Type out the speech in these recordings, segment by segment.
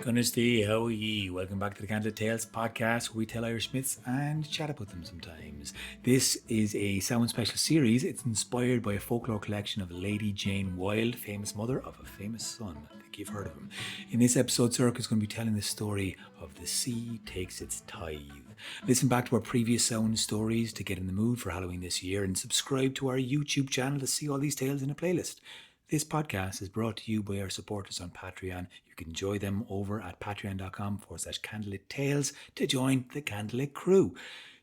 Conas, how are ye? Welcome back to the Candlelit Tales podcast, where we tell Irish myths and chat about them sometimes. This is a Samhain special series. It's inspired by a folklore collection of Lady Jane Wilde, famous mother of a famous son. I think you've heard of him. In this episode, Cirque is going to be telling the story of The Sea Takes Its Tithe. Listen back to our previous Samhain stories to get in the mood for Halloween this year, and subscribe to our YouTube channel to see all these tales in a playlist. This podcast is brought to you by our supporters on Patreon. You can enjoy them over at patreon.com/candlelit tales to join the Candlelit crew.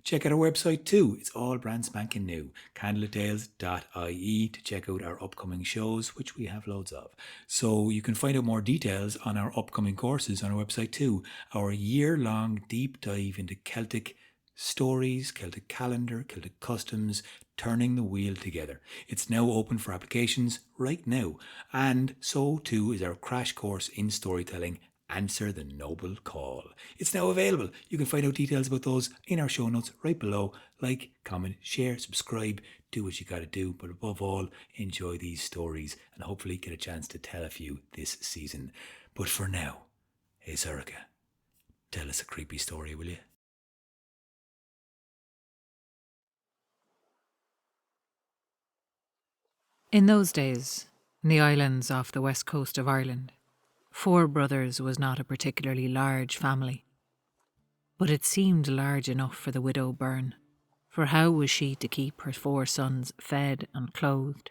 Check out our website too. It's all brand spanking new. candlelittales.ie to check out our upcoming shows, which we have loads of. So you can find out more details on our upcoming courses on our website too. Our year-long deep dive into Celtic stories, Celtic calendar, Celtic customs, turning the wheel together. It's now open for applications right now. And so too is our crash course in storytelling, Answer the Noble Call. It's now available. You can find out details about those in our show notes right below. Like, comment, share, subscribe, do what you gotta do. But above all, enjoy these stories and hopefully get a chance to tell a few this season. But for now, hey Zorica, tell us a creepy story, will you? In those days, in the islands off the west coast of Ireland, 4 brothers was not a particularly large family. But it seemed large enough for the widow Byrne, for how was she to keep her 4 sons fed and clothed?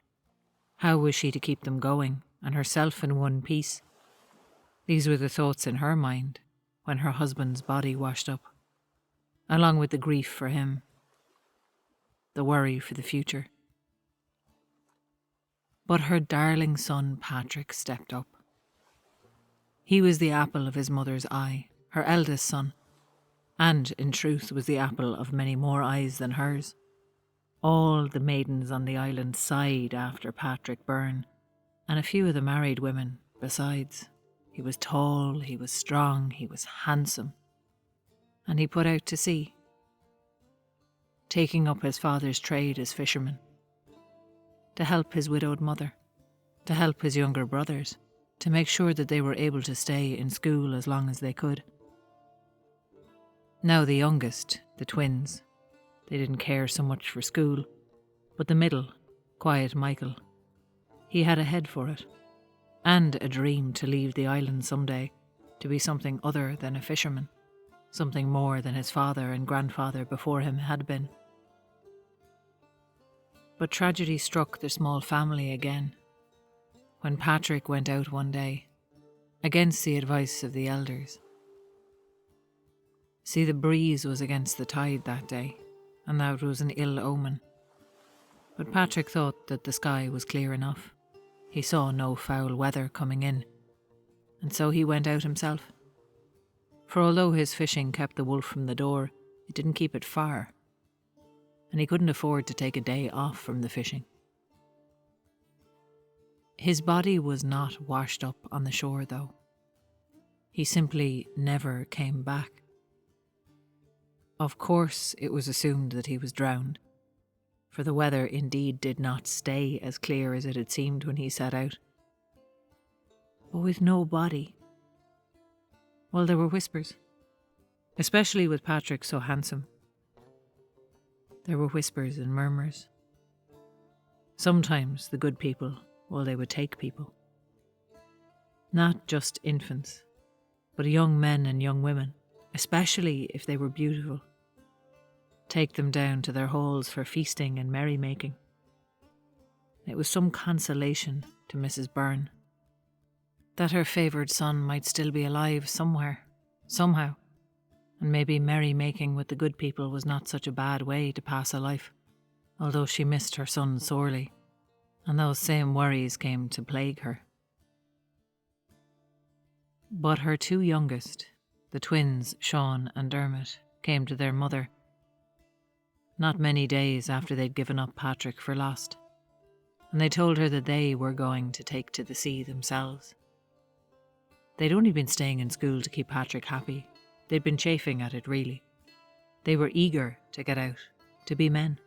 How was she to keep them going, and herself in one piece? These were the thoughts in her mind when her husband's body washed up, along with the grief for him, the worry for the future. But her darling son Patrick stepped up. He was the apple of his mother's eye, her eldest son, and in truth was the apple of many more eyes than hers. All the maidens on the island sighed after Patrick Byrne, and a few of the married women besides. He was tall, he was strong, he was handsome, and he put out to sea, taking up his father's trade as fisherman, to help his widowed mother, to help his younger brothers, to make sure that they were able to stay in school as long as they could. Now the youngest, the twins, they didn't care so much for school, but the middle, quiet Michael, he had a head for it, and a dream to leave the island someday, to be something other than a fisherman, something more than his father and grandfather before him had been. But tragedy struck the small family again, when Patrick went out one day, against the advice of the elders. See, the breeze was against the tide that day, and that was an ill omen. But Patrick thought that the sky was clear enough. He saw no foul weather coming in, and so he went out himself. For although his fishing kept the wolf from the door, it didn't keep it far, and he couldn't afford to take a day off from the fishing. His body was not washed up on the shore, though. He simply never came back. Of course, it was assumed that he was drowned, for the weather indeed did not stay as clear as it had seemed when he set out. But with no body, well, there were whispers, especially with Patrick so handsome. There were whispers and murmurs. Sometimes the good people, well, they would take people. Not just infants, but young men and young women, especially if they were beautiful. Take them down to their halls for feasting and merrymaking. It was some consolation to Mrs. Byrne that her favoured son might still be alive somewhere, somehow, and maybe merrymaking with the good people was not such a bad way to pass a life, although she missed her son sorely, and those same worries came to plague her. But her 2 youngest, the twins Sean and Dermot, came to their mother, not many days after they'd given up Patrick for lost, and they told her that they were going to take to the sea themselves. They'd only been staying in school to keep Patrick happy. They'd been chafing at it, really. They were eager to get out, to be men.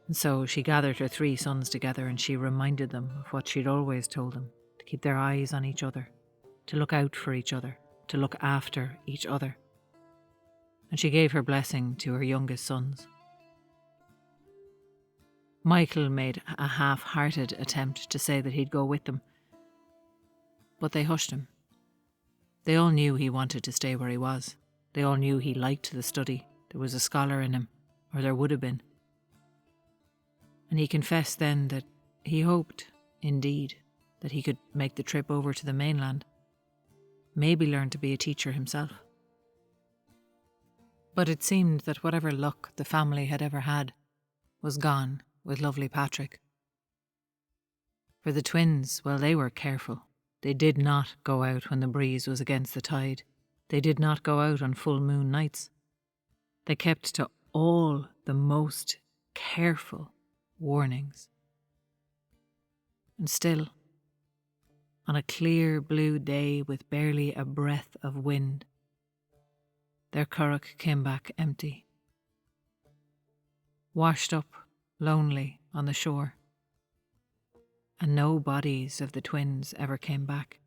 And so she gathered her 3 sons together and she reminded them of what she'd always told them, to keep their eyes on each other, to look out for each other, to look after each other. And she gave her blessing to her youngest sons. Michael made a half-hearted attempt to say that he'd go with them, but they hushed him. They all knew he wanted to stay where he was. They all knew he liked the study. There was a scholar in him, or there would have been. And he confessed then that he hoped, indeed, that he could make the trip over to the mainland, maybe learn to be a teacher himself. But it seemed that whatever luck the family had ever had was gone with lovely Patrick. For the twins, well, they were careful. They did not go out when the breeze was against the tide. They did not go out on full moon nights. They kept to all the most careful warnings. And still, on a clear blue day with barely a breath of wind, their curragh came back empty, washed up lonely on the shore, and no bodies of the twins ever came back.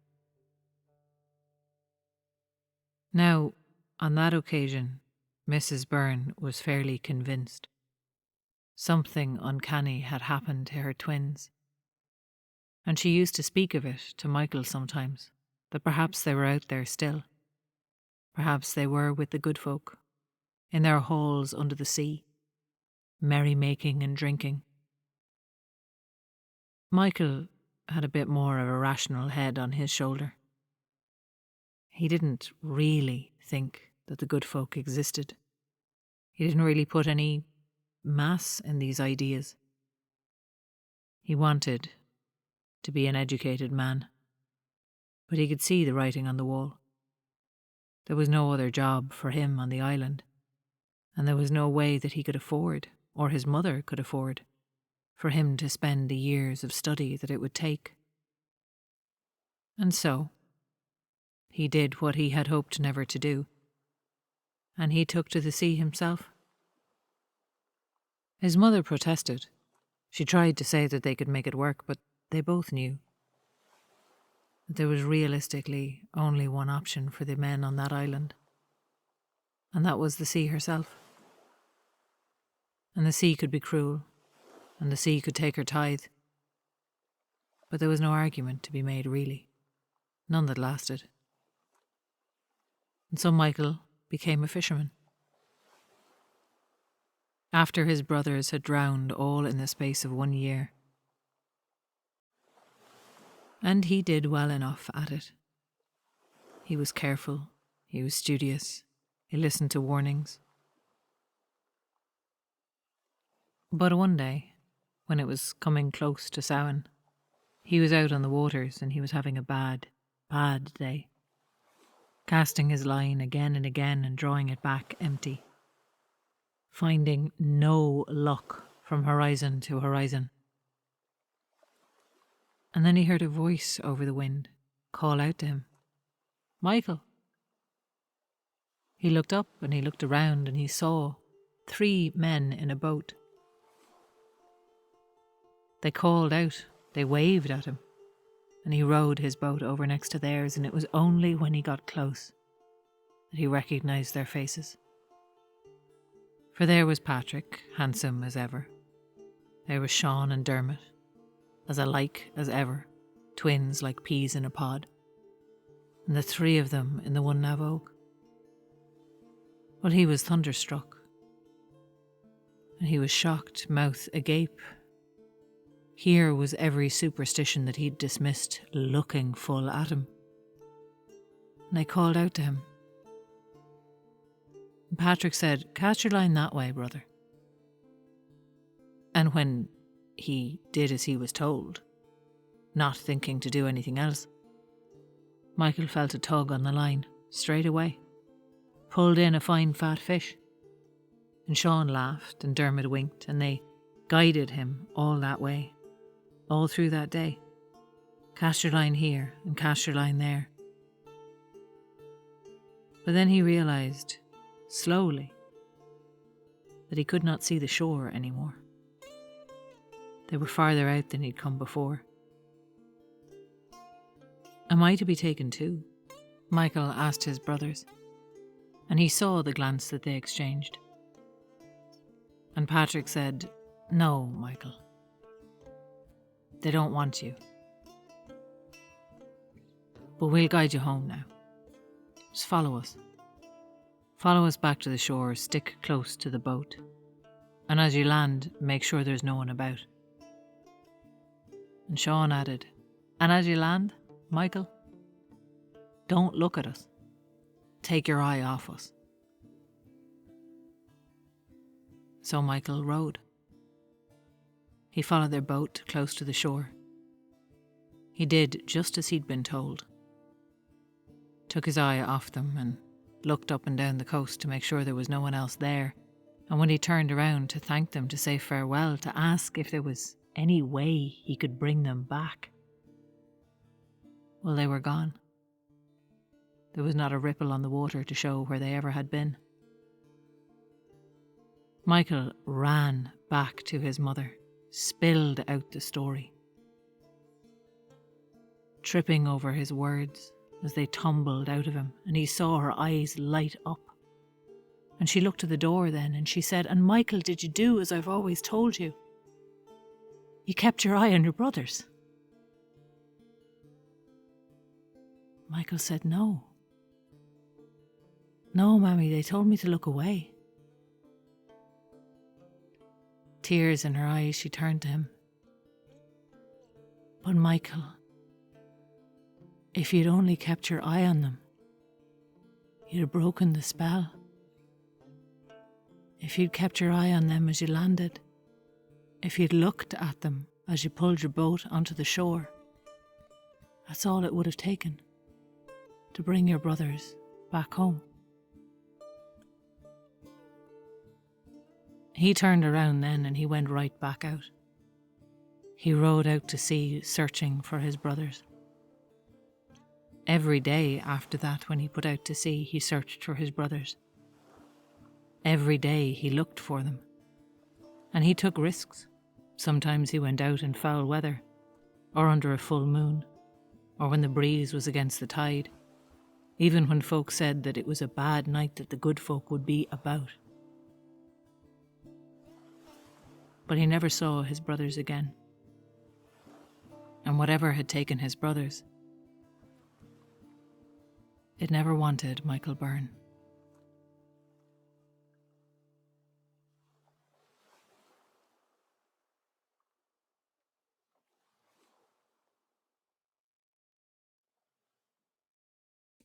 Now, on that occasion, Mrs. Byrne was fairly convinced. Something uncanny had happened to her twins, and she used to speak of it to Michael sometimes, that perhaps they were out there still. Perhaps they were with the good folk, in their halls under the sea, merrymaking and drinking. Michael had a bit more of a rational head on his shoulder. He didn't really think that the good folk existed. He didn't really put any mass in these ideas. He wanted to be an educated man, but he could see the writing on the wall. There was no other job for him on the island, and there was no way that he could afford, or his mother could afford, for him to spend the years of study that it would take. And so, he did what he had hoped never to do, and he took to the sea himself. His mother protested. She tried to say that they could make it work, but they both knew that there was realistically only one option for the men on that island, and that was the sea herself. And the sea could be cruel, and the sea could take her tithe, but there was no argument to be made, really, none that lasted. And so Michael became a fisherman. After his brothers had drowned all in the space of 1 year. And he did well enough at it. He was careful, he was studious, he listened to warnings. But one day, when it was coming close to Samhain, he was out on the waters and he was having a bad day, casting his line again and again and drawing it back empty, finding no luck from horizon to horizon. And then he heard a voice over the wind call out to him, "Michael." He looked up and he looked around and he saw 3 men in a boat. They called out, they waved at him, and he rowed his boat over next to theirs, and it was only when he got close that he recognised their faces. For there was Patrick, handsome as ever. There was Sean and Dermot, as alike as ever, twins like peas in a pod, and the 3 of them in the one navogue. Well, he was thunderstruck, and he was shocked, mouth agape. Here was every superstition that he'd dismissed looking full at him. And they called out to him. And Patrick said, "Cast your line that way, brother." And when he did as he was told, not thinking to do anything else, Michael felt a tug on the line straight away, pulled in a fine fat fish. And Sean laughed and Dermot winked, and they guided him all that way, all through that day. Cast your line here and cast your line there. But then he realised, slowly, that he could not see the shore anymore. They were farther out than he'd come before. Am I to be taken too? Michael asked his brothers, and he saw the glance that they exchanged. And Patrick said, "No, Michael. They don't want you. But we'll guide you home now. Just follow us. Follow us back to the shore, stick close to the boat. And as you land, make sure there's no one about." And Sean added, "And as you land, Michael, don't look at us. Take your eye off us." So Michael rowed. He followed their boat close to the shore. He did just as he'd been told. Took his eye off them and looked up and down the coast to make sure there was no one else there. And when he turned around to thank them, to say farewell, to ask if there was any way he could bring them back, well, they were gone. There was not a ripple on the water to show where they ever had been. Michael ran back to his mother, spilled out the story, tripping over his words as they tumbled out of him, and he saw her eyes light up. And she looked to the door then, and she said, "And Michael, did you do as I've always told you? You kept your eye on your brothers?" Michael said, "No. No, Mammy, they told me to look away." Tears in her eyes, she turned to him. "But Michael, if you'd only kept your eye on them, you'd have broken the spell. If you'd kept your eye on them as you landed, if you'd looked at them as you pulled your boat onto the shore, that's all it would have taken to bring your brothers back home." He turned around then and he went right back out. He rowed out to sea, searching for his brothers. Every day after that, when he put out to sea, he searched for his brothers. Every day he looked for them. And he took risks. Sometimes he went out in foul weather, or under a full moon, or when the breeze was against the tide, even when folk said that it was a bad night that the good folk would be about. But he never saw his brothers again. And whatever had taken his brothers, it never wanted Michael Byrne.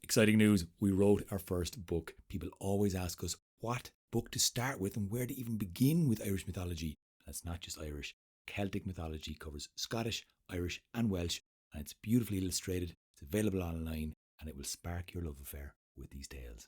Exciting news, we wrote our first book. People always ask us what book to start with and where to even begin with Irish mythology. That's not just Irish. Celtic mythology covers Scottish, Irish and Welsh, and it's beautifully illustrated. It's available online, and it will spark your love affair with these tales.